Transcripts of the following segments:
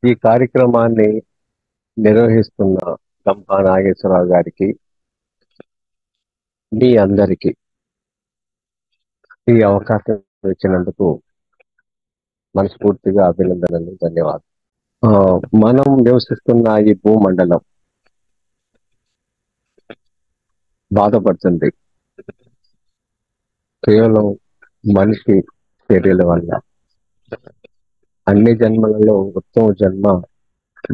ఈ కార్యక్రమాన్ని నిర్వహిస్తున్న గంపా నాగేశ్వరరావు గారికి, మీ అందరికీ ఈ అవకాశం ఇచ్చినందుకు మనస్ఫూర్తిగా అభినందనలు, ధన్యవాదాలు. మనం నివసిస్తున్న ఈ భూమండలం బాధపడుతుంది కేవలం మనిషి చర్యల వల్ల. అన్ని జన్మలలో ఉత్తమ జన్మ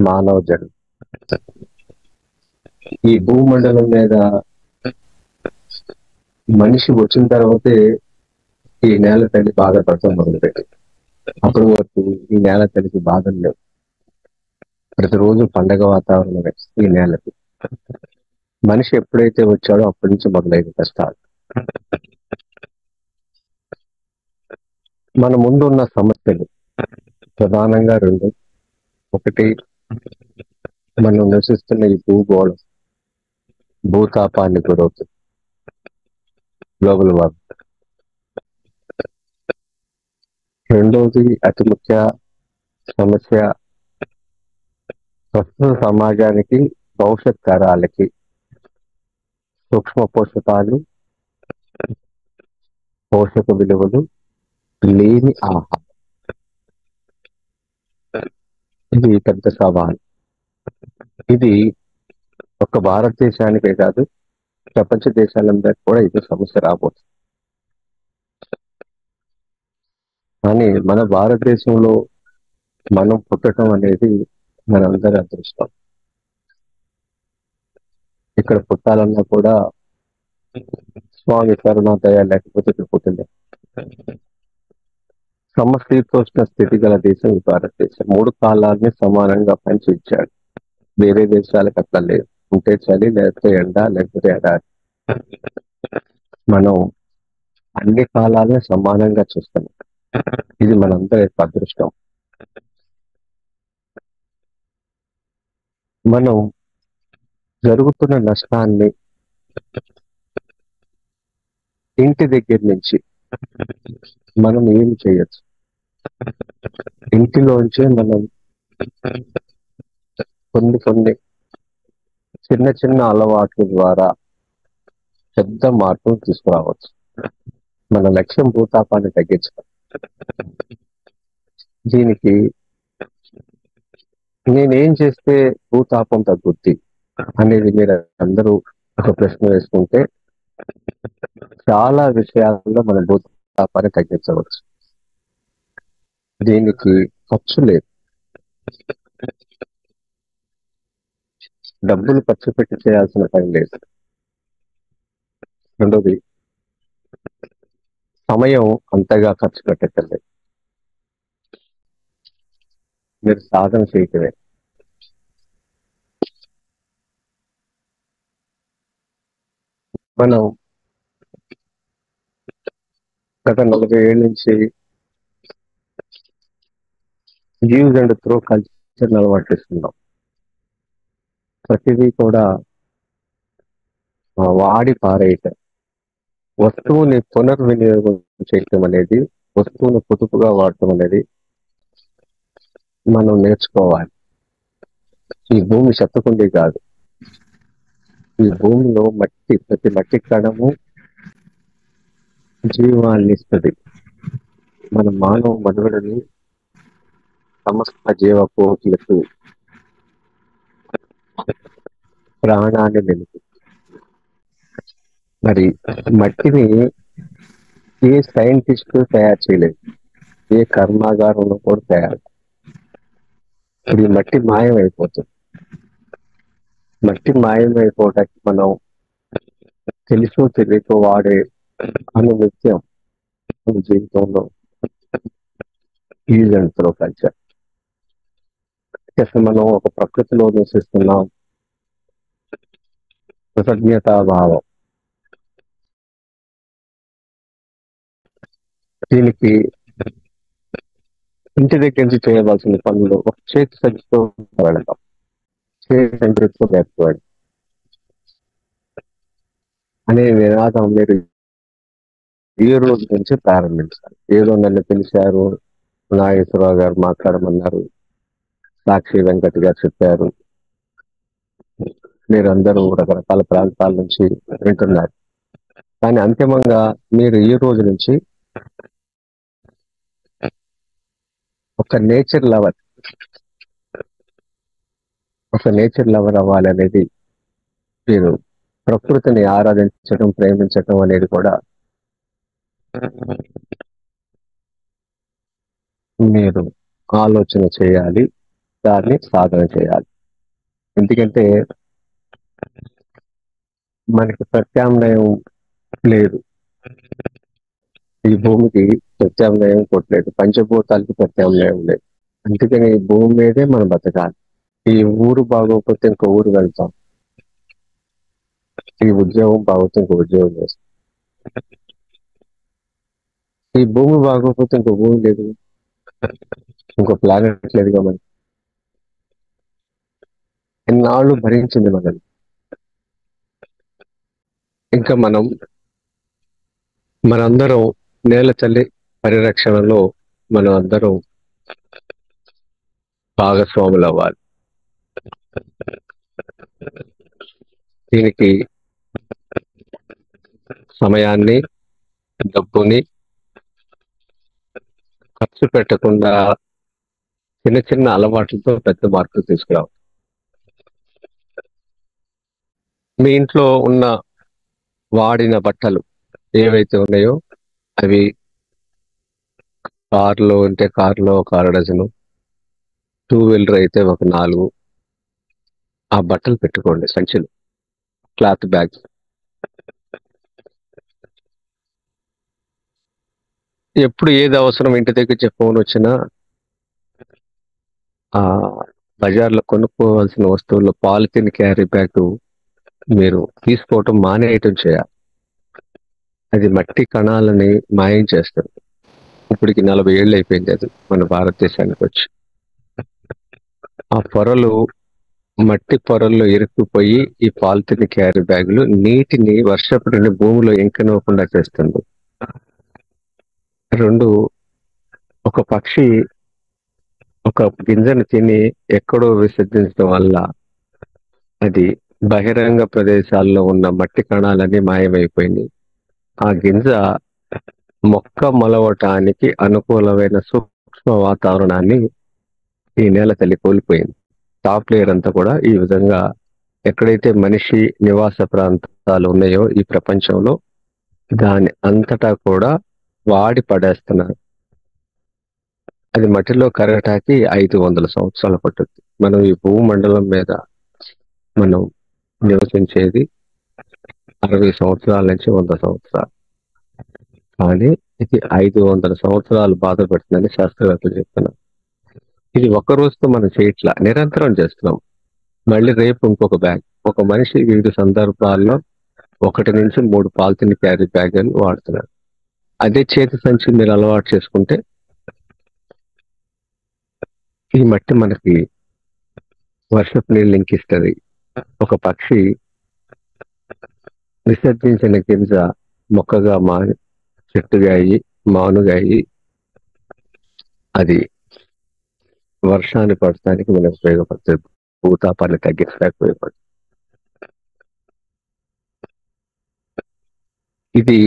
మానవ జన్మ. ఈ భూమండలం మీద మనిషి వచ్చిన తర్వాతే ఈ నేల తల్లి బాధపడతాం మొదలుపెట్టి. అప్పటి వరకు ఈ నేల తల్లికి బాధలు లేవు. ప్రతిరోజు పండగ వాతావరణమే ఈ నేలకి. మనిషి ఎప్పుడైతే వచ్చాడో అప్పటి నుంచి మొదలైన కష్టాలు. మన ముందున్న సమస్యలు ప్రధానంగా రెండు. ఒకటి, మనం నివసిస్తున్న ఈ భూగోళం భూతాపాన్ని గురవుతుంది, గ్లోబల్ వార్మింగ్. రెండవది, అతి ముఖ్య సమస్య, ప్రస్తుత సమాజానికి, భవిష్యత్ తరాలకి సూక్ష్మ పోషకాలు, పోషక విలువలు లేని ఆహారం. ఇది పెద్ద సవాల్. ఇది ఒక భారతదేశానికే కాదు, ప్రపంచ దేశాలందరికీ కూడా ఇది సమస్య రాబోతుంది. కానీ మన భారతదేశంలో మనం పుట్టడం అనేది మనందరి అదృష్టం. ఇక్కడ పుట్టాలన్నా కూడా స్వామి కరుణ దయ లేకపోతే ఇక్కడ పుట్టలే. సమశీతోష్ణ స్థితి గల దేశం ఈ భారతదేశం. 3 కాలాలని సమానంగా పంచి ఇచ్చాడు. వేరే దేశాలకు అట్లా లేదు. ఉంటే చలి, లేకపోతే ఎండ, లేకపోతే ఎడారి. మనం అన్ని కాలాలని సమానంగా చూస్తున్నాం. ఇది మనందరి అదృష్టం. మనం జరుగుతున్న నష్టాన్ని ఇంటి దగ్గర నుంచి మనం ఏం చేయొచ్చు? ఇంటిలోంచే మనం కొన్ని చిన్న చిన్న అలవాట్ల ద్వారా పెద్ద మార్పులు తీసుకురావచ్చు. మన లక్ష్యం భూతాపాన్ని తగ్గించడం. దీనికి నేనేం చేస్తే భూతాపం తగ్గుద్ది అనేది మీరు అందరూ ఒక ప్రశ్న వేసుకుంటే చాలా విషయాల్లో మన భూతాపాన్ని తగ్గించవచ్చు. దీనికి ఖర్చు లేదు. డబ్బులు ఖర్చు పెట్టి చేయాల్సిన పని లేదు. రెండోది, సమయం అంతగా ఖర్చు పెట్టలేదు. మీరు సాధన చేయటమే. మనం గత 40 ఏళ్ళ నుంచి యూజ్ అండ్ త్రో కల్చర్ అలవాటిస్తున్నాం. ప్రతిదీ కూడా వాడి పారేయటం, వస్తువుని పునర్వినియోగం చేయటం అనేది, వస్తువుని పొదుపుగా వాడటం అనేది మనం నేర్చుకోవాలి. ఈ భూమి శతకుండి కాదు. ఈ భూమిలో ప్రతి మట్టి కణము జీవాన్ని ఇస్తుంది. మన మానవ మనుగడని సమస్త జీవకోట్లకు ప్రాణాన్ని నిలుపు. మరి మట్టిని ఏ సైంటిస్ట్ తయారు చేయలేదు, ఏ కర్మాగారంలో కూడా తయారు. ఇప్పుడు ఈ మట్టి మాయమైపోతుంది. మట్టి మాయమైపోవటానికి మనం తెలుసో తెలియకో వాడే అనునిత్యం మన జీవితంలో యూజ్ అండ్ త్రో కల్చర్. అసలు మనం ఒక ప్రకృతిలో నివసిస్తున్నాం. కృతజ్ఞతాభావం. దీనికి ఇంటి దగ్గర నుంచి చేయవలసిన పనులు ఒక చేతి సంచితో వెళ్ళడం, చేతి సంచితో లేకపోవడం అనే నినాదం మీరు ఈ రోజు నుంచి ప్రారంభించాలి. ఏదో నన్ను పిలిచారు, నాగేశ్వరరావు గారు మాట్లాడమన్నారు, సాక్షి వెంకట్ గారు చెప్పారు. మీరందరూ రకరకాల ప్రాంతాల నుంచి వింటున్నారు. కానీ అంతిమంగా మీరు ఈ రోజు నుంచి ఒక నేచర్ లవర్ అవ్వాలనేది, మీరు ప్రకృతిని ఆరాధించడం, ప్రేమించడం అనేది కూడా మీరు ఆలోచన చేయాలి, దాన్ని సాధన చేయాలి. ఎందుకంటే మనకి ప్రత్యామ్నాయం లేదు, ఈ భూమికి ప్రత్యామ్నాయం కొట్టలేదు, పంచభూతాలకి ప్రత్యామ్నాయం లేదు. అందుకని ఈ భూమి మీదే మనం బతకాలి. ఈ ఊరు బాగోకపోతే ఇంకో ఊరు వెళ్తాం, ఈ ఉద్యోగం బాగోతే ఇంకో ఉద్యోగం చేస్తాం. ఈ భూమి బాగోకపోతే ఇంకో భూమి లేదు, ఇంకో ప్లానెట్ లేదుగా. మనం ఎన్నాళ్ళు భరించింది మనల్ని. ఇంకా మనందరం నేల తల్లి పరిరక్షణలో మనం అందరం భాగస్వాములు అవ్వాలి. దీనికి సమయాన్ని, డబ్బుని ఖర్చు పెట్టకుండా చిన్న చిన్న అలవాట్లతో పెద్ద మార్పులు తీసుకురావాలి. మీ ఇంట్లో ఉన్న వాడిన బట్టలు ఏవైతే ఉన్నాయో అవి కారులో ఉంటే కారులో ఒక అరడజను, 2 వీలర్ అయితే ఒక 4 ఆ బట్టలు పెట్టుకోండి సంచులు, క్లాత్ బ్యాగ్స్. ఎప్పుడు ఏది అవసరం, ఇంటి దగ్గర ఫోన్ వచ్చినా ఆ బజార్లో కొనుక్కోవాల్సిన వస్తువుల్లో పాలిథిన్ క్యారీ బ్యాగ్ మీరు తీసుకోవటం మానేయటం చేయాలి. అది మట్టి కణాలని మాయం చేస్తుంది. ఇప్పటికి 40 ఏళ్ళు అయిపోయింది అది మన భారతదేశానికి వచ్చి. ఆ పొరలు, మట్టి పొరల్లో ఇరుక్కుపోయి ఈ పాలిథిన్ క్యారీ బ్యాగులు నీటిని, వర్షపు నీటిని భూమిలో ఇంకనివ్వకుండా చేస్తుంది. 2, ఒక పక్షి ఒక గింజను తిని ఎక్కడో విసర్జించడం వల్ల అది బహిరంగ ప్రదేశాల్లో ఉన్న మట్టి కణాలన్నీ మాయమైపోయింది. ఆ గింజ మొక్క మొలవటానికి అనుకూలమైన సూక్ష్మ వాతావరణాన్ని ఈ నేల తల్లి కోల్పోయింది. టాప్ లేయర్ అంతా కూడా ఈ విధంగా ఎక్కడైతే మనిషి నివాస ప్రాంతాలు ఉన్నాయో ఈ ప్రపంచంలో దాని అంతటా కూడా వాడి పడేస్తున్నారు. అది మట్టిలో కరగటానికి 500 సంవత్సరాలు పట్టుద్ది. మనం ఈ భూమండలం మీద మనం నివసించేది 60 సంవత్సరాల నుంచి 100 సంవత్సరాలు. కానీ ఇది 500 సంవత్సరాలు బాధపడుతుందని శాస్త్రవేత్తలు చెప్తున్నారు. ఇది ఒక్క రోజుతో మనం చేయట్లా, నిరంతరం చేస్తున్నాం. మళ్ళీ రేపు ఇంకొక బ్యాగ్. ఒక మనిషి వివిధ సందర్భాల్లో 1 నుంచి 3 పాలిథిన్ క్యారీ బ్యాగులు వాడుతున్నారు. అదే చేతి సంచి మీరు అలవాటు చేసుకుంటే ఈ మట్టి మనకి వర్షపు నీళ్ళు ఇంకిస్తుంది. ఒక పక్షి విసర్జించిన గింజ మొక్కగా మారి, చెట్టుగా అయ్యి, మానుగా అయ్యి, అది వర్షాన్ని పడటానికి మనకు ఉపయోగపడుతుంది, భూతాపాన్ని తగ్గించడానికి ఉపయోగపడుతుంది. ఇది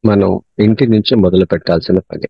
మనం ఇంటి నుంచి మొదలు పెట్టాల్సిన పని.